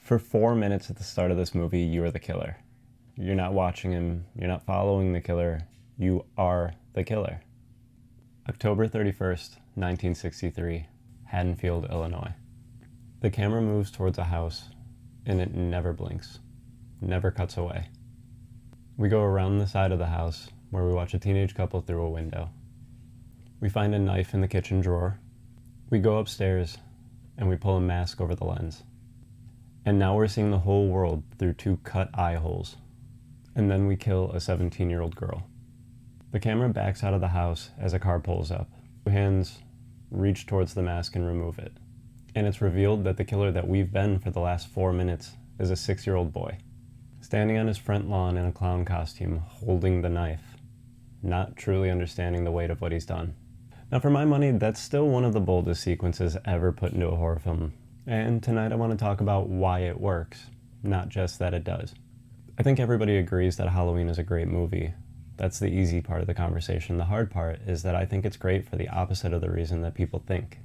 For 4 minutes at the start of this movie, you are the killer. You're not watching him, you're not following the killer, you are the killer. October 31st, 1963, Haddonfield, Illinois. The camera moves towards a house, and it never blinks, never cuts away. We go around the side of the house, where we watch a teenage couple through a window. We find a knife in the kitchen drawer. We go upstairs, and we pull a mask over the lens. And now we're seeing the whole world through two cut eye holes. And then we kill a 17-year-old girl. The camera backs out of the house as a car pulls up. Two hands reach towards the mask and remove it. And it's revealed that the killer that we've been for the last 4 minutes is a 6-year-old boy, standing on his front lawn in a clown costume, holding the knife, not truly understanding the weight of what he's done. Now, for my money, that's still one of the boldest sequences ever put into a horror film. And tonight I want to talk about why it works, not just that it does. I think everybody agrees that Halloween is a great movie. That's the easy part of the conversation. The hard part is that I think it's great for the opposite of the reason that people think.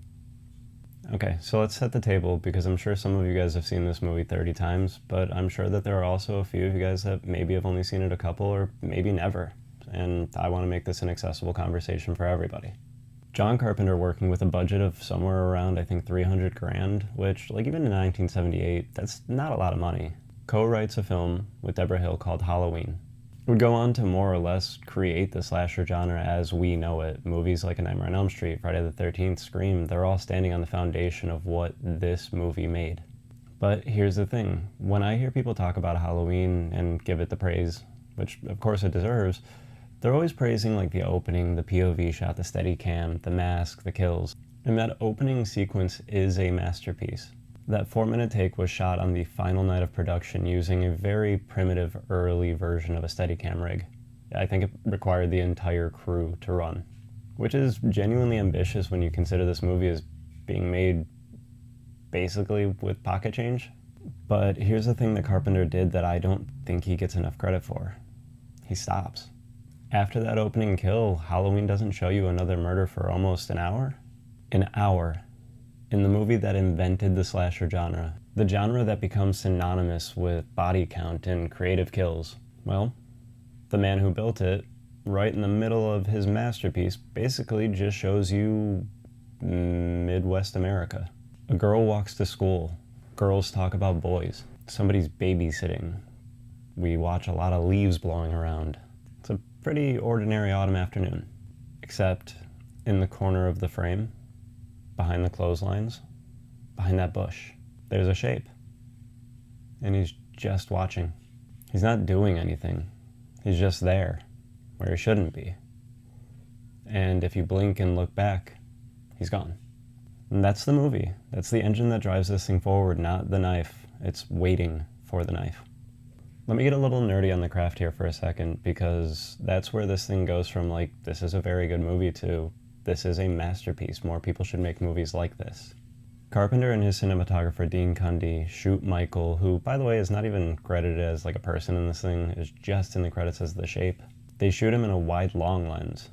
Okay, so let's set the table, because I'm sure some of you guys have seen this movie 30 times, but I'm sure that there are also a few of you guys that maybe have only seen it a couple or maybe never. And I want to make this an accessible conversation for everybody. John Carpenter, working with a budget of somewhere around, I think, $300,000, which, like, even in 1978, that's not a lot of money, co-writes a film with Deborah Hill called Halloween. It would go on to more or less create the slasher genre as we know it. Movies like A Nightmare on Elm Street, Friday the 13th, Scream, they're all standing on the foundation of what this movie made. But here's the thing. When I hear people talk about Halloween and give it the praise, which of course it deserves, they're always praising like the opening, the POV shot, the steady cam, the mask, the kills. And that opening sequence is a masterpiece. That 4-minute take was shot on the final night of production using a very primitive early version of a Steadicam rig. I think it required the entire crew to run, which is genuinely ambitious when you consider this movie as being made basically with pocket change. But here's the thing that Carpenter did that I don't think he gets enough credit for. He stops. After that opening kill, Halloween doesn't show you another murder for almost an hour. An hour. In the movie that invented the slasher genre. The genre that becomes synonymous with body count and creative kills. Well, the man who built it, right in the middle of his masterpiece, basically just shows you Midwest America. A girl walks to school. Girls talk about boys. Somebody's babysitting. We watch a lot of leaves blowing around. It's a pretty ordinary autumn afternoon. Except in the corner of the frame, behind the clotheslines, behind that bush, there's a shape. And he's just watching. He's not doing anything. He's just there, where he shouldn't be. And if you blink and look back, he's gone. And that's the movie. That's the engine that drives this thing forward, not the knife. It's waiting for the knife. Let me get a little nerdy on the craft here for a second, because that's where this thing goes from, like, this is a very good movie to this is a masterpiece. More people should make movies like this. Carpenter and his cinematographer Dean Cundy shoot Michael, who, by the way, is not even credited as like a person in this thing, is just in the credits as the shape. They shoot him in a wide long lens,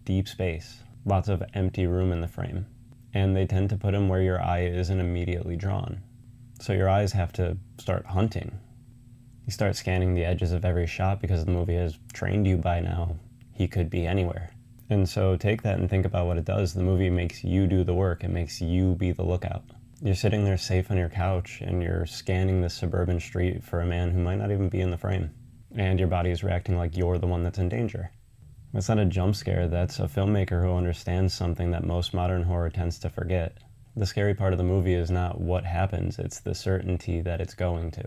deep space, lots of empty room in the frame. And they tend to put him where your eye isn't immediately drawn. So your eyes have to start hunting. You start scanning the edges of every shot because the movie has trained you by now. He could be anywhere. And so take that and think about what it does. The movie makes you do the work. It makes you be the lookout. You're sitting there safe on your couch and you're scanning this suburban street for a man who might not even be in the frame. And your body is reacting like you're the one that's in danger. That's not a jump scare. That's a filmmaker who understands something that most modern horror tends to forget. The scary part of the movie is not what happens. It's the certainty that it's going to.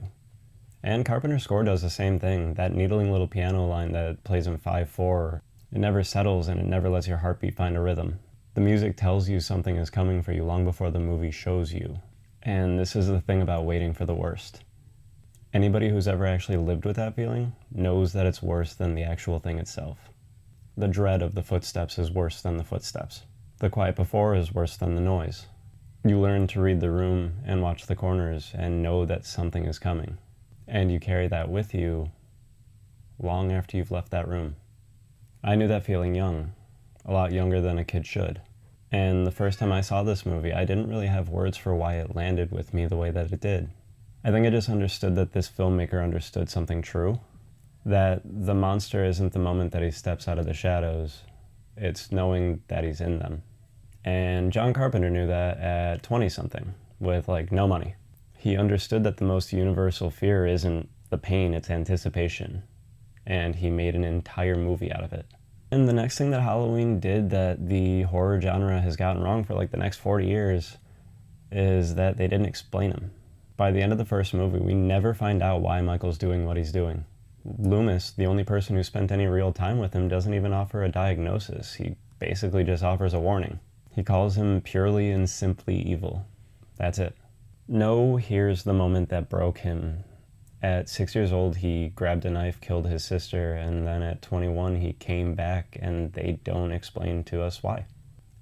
And Carpenter's score does the same thing. That needling little piano line that plays in 5/4, it never settles and it never lets your heartbeat find a rhythm. The music tells you something is coming for you long before the movie shows you. And this is the thing about waiting for the worst. Anybody who's ever actually lived with that feeling knows that it's worse than the actual thing itself. The dread of the footsteps is worse than the footsteps. The quiet before is worse than the noise. You learn to read the room and watch the corners and know that something is coming. And you carry that with you long after you've left that room. I knew that feeling young, a lot younger than a kid should. And the first time I saw this movie, I didn't really have words for why it landed with me the way that it did. I think I just understood that this filmmaker understood something true, that the monster isn't the moment that he steps out of the shadows, it's knowing that he's in them. And John Carpenter knew that at 20-something, with like no money. He understood that the most universal fear isn't the pain, it's anticipation. And he made an entire movie out of it. And the next thing that Halloween did that the horror genre has gotten wrong for like the next 40 years is that they didn't explain him. By the end of the first movie, we never find out why Michael's doing what he's doing. Loomis, the only person who spent any real time with him, doesn't even offer a diagnosis. He basically just offers a warning. He calls him purely and simply evil. That's it. No, here's the moment that broke him. At 6 years old, he grabbed a knife, killed his sister, and then at 21, he came back, and they don't explain to us why.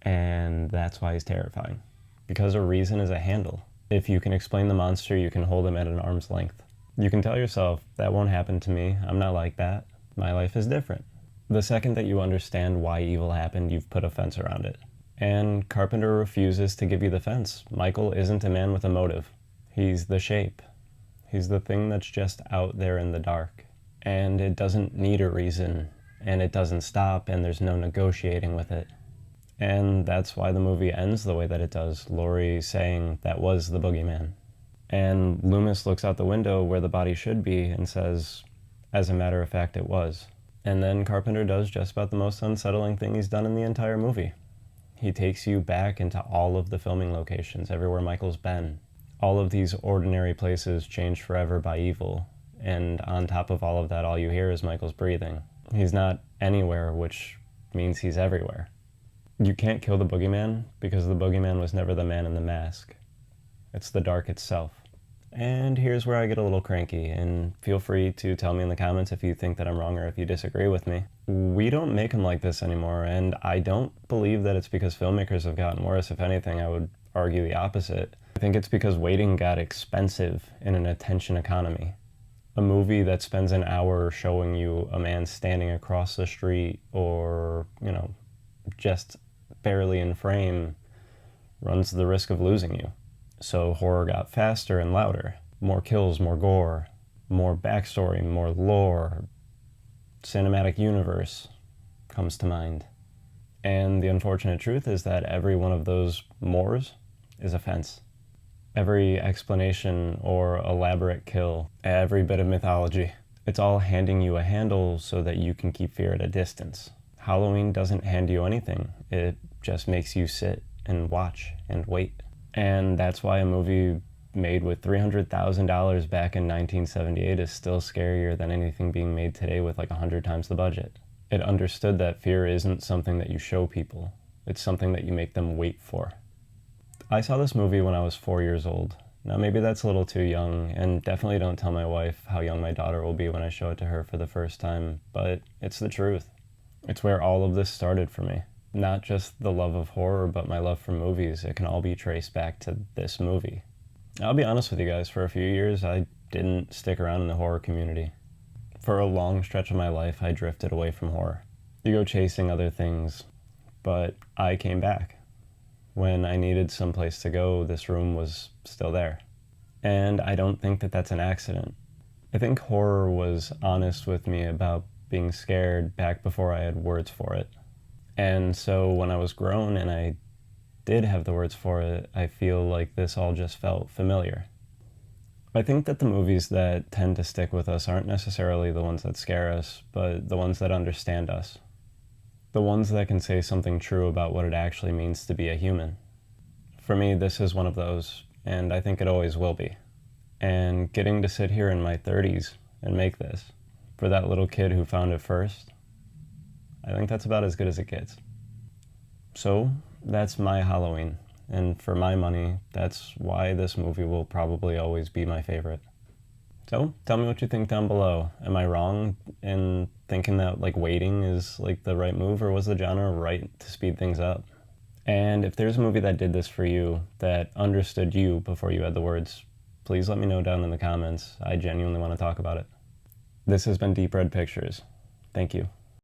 And that's why he's terrifying. Because a reason is a handle. If you can explain the monster, you can hold him at an arm's length. You can tell yourself, that won't happen to me, I'm not like that, my life is different. The second that you understand why evil happened, you've put a fence around it. And Carpenter refuses to give you the fence. Michael isn't a man with a motive. He's the shape. He's the thing that's just out there in the dark. And it doesn't need a reason, and it doesn't stop, and there's no negotiating with it. And that's why the movie ends the way that it does, Laurie saying that was the boogeyman. And Loomis looks out the window where the body should be and says, as a matter of fact, it was. And then Carpenter does just about the most unsettling thing he's done in the entire movie. He takes you back into all of the filming locations, everywhere Michael's been. All of these ordinary places changed forever by evil. And on top of all of that, all you hear is Michael's breathing. He's not anywhere, which means he's everywhere. You can't kill the boogeyman because the boogeyman was never the man in the mask. It's the dark itself. And here's where I get a little cranky, and feel free to tell me in the comments if you think that I'm wrong or if you disagree with me. We don't make them like this anymore, and I don't believe that it's because filmmakers have gotten worse. If anything, I would argue the opposite. I think it's because waiting got expensive in an attention economy. A movie that spends an hour showing you a man standing across the street or, just barely in frame runs the risk of losing you. So horror got faster and louder. More kills, more gore, more backstory, more lore. Cinematic universe comes to mind. And the unfortunate truth is that every one of those mores is a fence. Every explanation or elaborate kill, every bit of mythology, it's all handing you a handle so that you can keep fear at a distance. Halloween doesn't hand you anything. It just makes you sit and watch and wait. And that's why a movie made with $300,000 back in 1978 is still scarier than anything being made today with like 100 times the budget. It understood that fear isn't something that you show people. It's something that you make them wait for. I saw this movie when I was 4 years old. Now maybe that's a little too young, and definitely don't tell my wife how young my daughter will be when I show it to her for the first time, but it's the truth. It's where all of this started for me. Not just the love of horror, but my love for movies. It can all be traced back to this movie. I'll be honest with you guys, for a few years, I didn't stick around in the horror community. For a long stretch of my life, I drifted away from horror. You go chasing other things, but I came back. When I needed someplace to go, this room was still there. And I don't think that that's an accident. I think horror was honest with me about being scared back before I had words for it. And so when I was grown and I did have the words for it, I feel like this all just felt familiar. I think that the movies that tend to stick with us aren't necessarily the ones that scare us, but the ones that understand us. The ones that can say something true about what it actually means to be a human. For me, this is one of those, and I think it always will be. And getting to sit here in my 30s and make this, for that little kid who found it first, I think that's about as good as it gets. So, that's my Halloween, and for my money, that's why this movie will probably always be my favorite. So, tell me what you think down below. Am I wrong in thinking that waiting is the right move, or was the genre right to speed things up? And if there's a movie that did this for you, that understood you before you had the words, please let me know down in the comments. I genuinely want to talk about it. This has been Deep Red Pictures. Thank you.